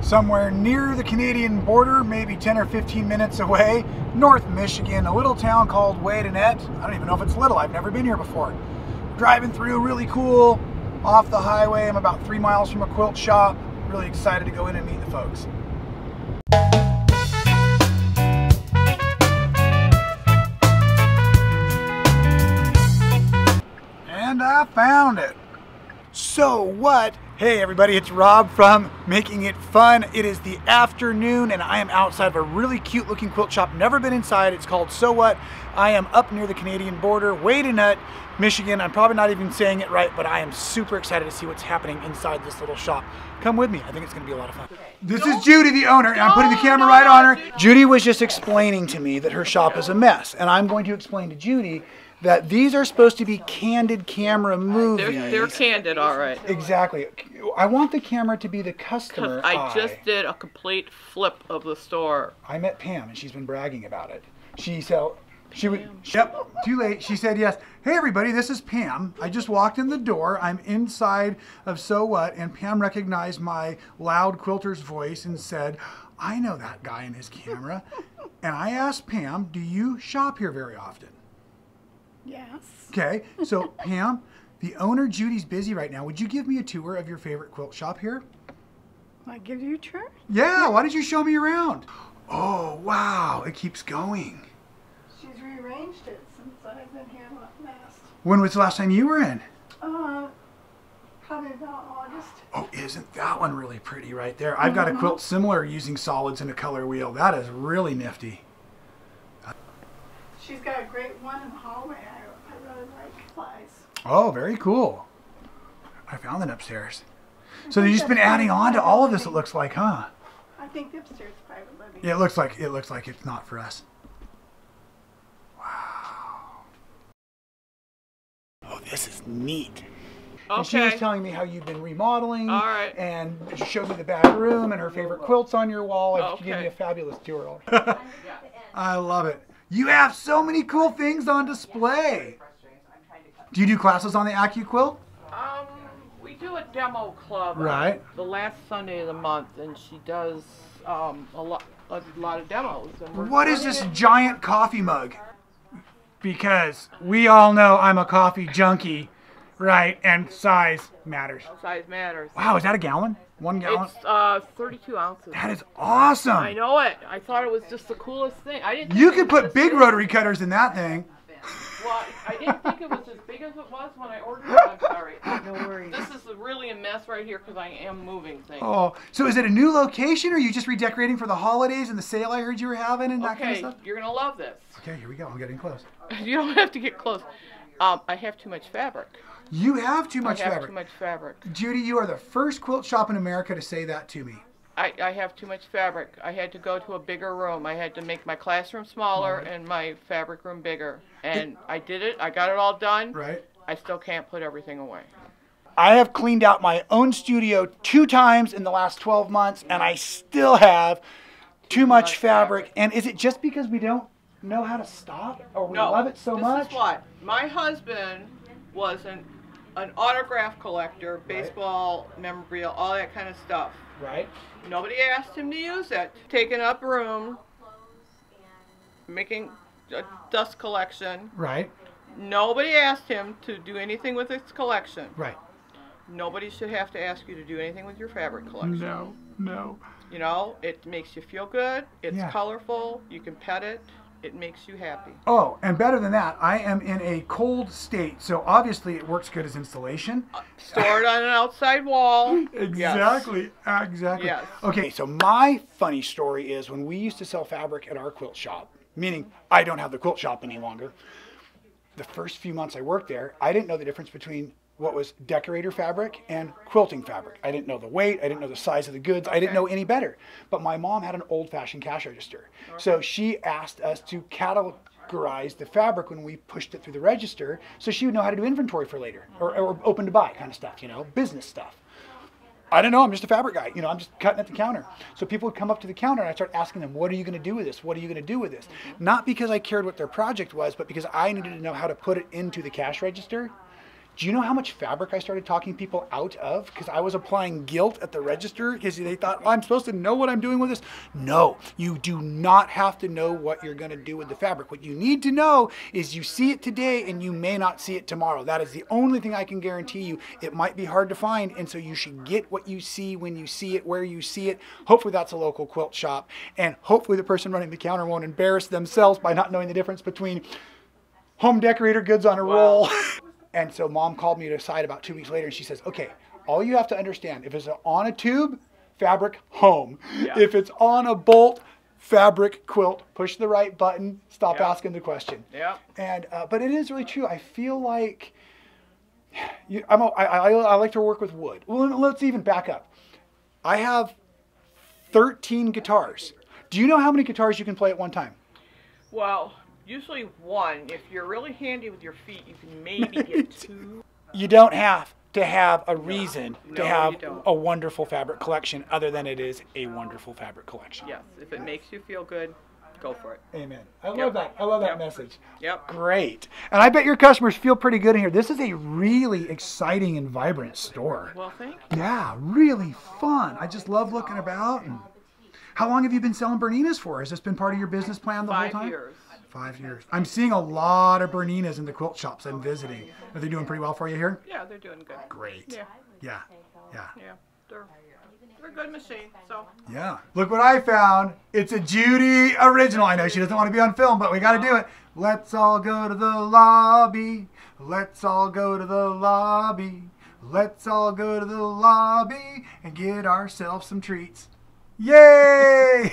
somewhere near the Canadian border, maybe 10 or 15 minutes away, North Michigan, a little town called Wyandotte. I don't even know if it's little, I've never been here before. Driving through, really cool, off the highway. I'm about 3 miles from a quilt shop. Really excited to go in and meet the folks. And I found it. So what? Hey everybody, it's Rob from Making It Fun. It is the afternoon and I am outside of a really cute looking quilt shop. Never been inside. It's called So What. I am up near the Canadian border, Wyandotte, Michigan. I'm probably not even saying it right, but I am super excited to see what's happening inside this little shop. Come with me. I think it's going to be a lot of fun. This is Judy the owner, and I'm putting the camera right on her. Judy was just explaining to me that her shop is a mess, and I'm going to explain to Judy that these are supposed to be candid camera movies. They're candid, all right. Exactly. I want the camera to be the customer I just did a complete flip of the store. I met Pam, and she's been bragging about it. Yep, too late. She said yes. Hey everybody, this is Pam. I just walked in the door. I'm inside of So What, and Pam recognized my loud quilter's voice and said, I know that guy and his camera. And I asked Pam, do you shop here very often? Yes. Okay, so Pam, the owner Judy's busy right now. Would you give me a tour of your favorite quilt shop here? I give you a tour? Yeah, why don't you show me around? Oh, wow, it keeps going. She's rearranged it since I've been here last. When was the last time you were in? Probably about August. Oh, isn't that one really pretty right there? I've got a quilt similar using solids and a color wheel. That is really nifty. She's got a great one in the hallway. I really like supplies. Oh, very cool. I found it upstairs. So they've just been adding on to all of this, it looks like, huh? I think the upstairs is private living. Yeah, it looks like it's not for us. Wow. Oh, this is neat. Okay. And she was telling me how you've been remodeling. All right. And she showed me the back room and her favorite quilts on your wall. She gave me a fabulous tour. I love it. You have so many cool things on display. Do you do classes on the AccuQuilt? We do a demo club. Right. The last Sunday of the month, and she does a lot of demos. And What is this giant coffee mug? Because we all know I'm a coffee junkie, right? And size matters. Size matters. Wow, is that a gallon? 1 gallon? It's 32 ounces. That is awesome. I know it. I thought it was just the coolest thing. I didn't. You could put big rotary cutters in that thing. Well, I didn't think it was as big as it was when I ordered it. I'm sorry. No worries. This is really a mess right here because I am moving things. Oh, so is it a new location, or are you just redecorating for the holidays and the sale I heard you were having and that kind of stuff? You're gonna love this. Okay, here we go. I'm getting close. You don't have to get close. I have too much fabric. You have too much fabric. I have too much fabric. Judy, you are the first quilt shop in America to say that to me. I have too much fabric. I had to go to a bigger room. I had to make my classroom smaller and my fabric room bigger. And I did it. I got it all done. Right. I still can't put everything away. I have cleaned out my own studio 2 times in the last 12 months, and I still have too much fabric. And is it just because we don't know how to stop, or we love it so much? This is what. My husband was an autograph collector, baseball memorabilia, all that kind of stuff. Right. Nobody asked him to use it. Taking up room, making a dust collection. Right. Nobody asked him to do anything with his collection. Right. Nobody should have to ask you to do anything with your fabric collection. No. You know, it makes you feel good. It's colorful. You can pet it. It makes you happy. Oh, and better than that, I am in a cold state, so obviously it works good as installation. Stored on an outside wall. Exactly, exactly. Yes. Okay, so my funny story is when we used to sell fabric at our quilt shop, meaning I don't have the quilt shop any longer, the first few months I worked there, I didn't know the difference between what was decorator fabric and quilting fabric. I didn't know the weight, I didn't know the size of the goods, I didn't know any better. But my mom had an old-fashioned cash register. So she asked us to categorize the fabric when we pushed it through the register so she would know how to do inventory for later, or open to buy kind of stuff, you know, business stuff. I don't know, I'm just a fabric guy, you know, I'm just cutting at the counter. So people would come up to the counter and I'd start asking them, what are you going to do with this? What are you going to do with this? Not because I cared what their project was, but because I needed to know how to put it into the cash register. Do you know how much fabric I started talking people out of? Because I was applying guilt at the register because they thought, oh, I'm supposed to know what I'm doing with this. No, you do not have to know what you're going to do with the fabric. What you need to know is you see it today and you may not see it tomorrow. That is the only thing I can guarantee you. It might be hard to find, and so you should get what you see when you see it, where you see it. Hopefully that's a local quilt shop, and hopefully the person running the counter won't embarrass themselves by not knowing the difference between home decorator goods on a roll. And so Mom called me to the side about 2 weeks later, and she says, okay, all you have to understand, if it's on a tube, fabric, home. Yeah. If it's on a bolt, fabric, quilt. Push the right button, stop Yeah. asking the question. Yeah. And but it is really true. I feel like I like to work with wood. Well, let's even back up. I have 13 guitars. Do you know how many guitars you can play at one time? Well, usually one. If you're really handy with your feet, you can maybe get two. You don't have to have a reason No, to you have don't. a wonderful fabric collection other than it is a wonderful fabric collection. Yes, if it makes you feel good, go for it. Amen. I love Yep. that. I love that Yep. message. Yep. Great. And I bet your customers feel pretty good in here. This is a really exciting and vibrant store. Well, thank you. Yeah, really fun. I just love looking about. And how long have you been selling Berninas for? Has this been part of your business plan the whole 5 time? years. 5 years. I'm seeing a lot of Berninas in the quilt shops I'm visiting. Are they doing pretty well for you here? Yeah, they're doing good. Great. Yeah. Yeah. Yeah. Yeah. They're a good machine. So. Yeah. Look what I found. It's a Judy original. I know she doesn't want to be on film, but we got to do it. Let's all go to the lobby. Let's all go to the lobby. Let's all go to the lobby and get ourselves some treats. Yay!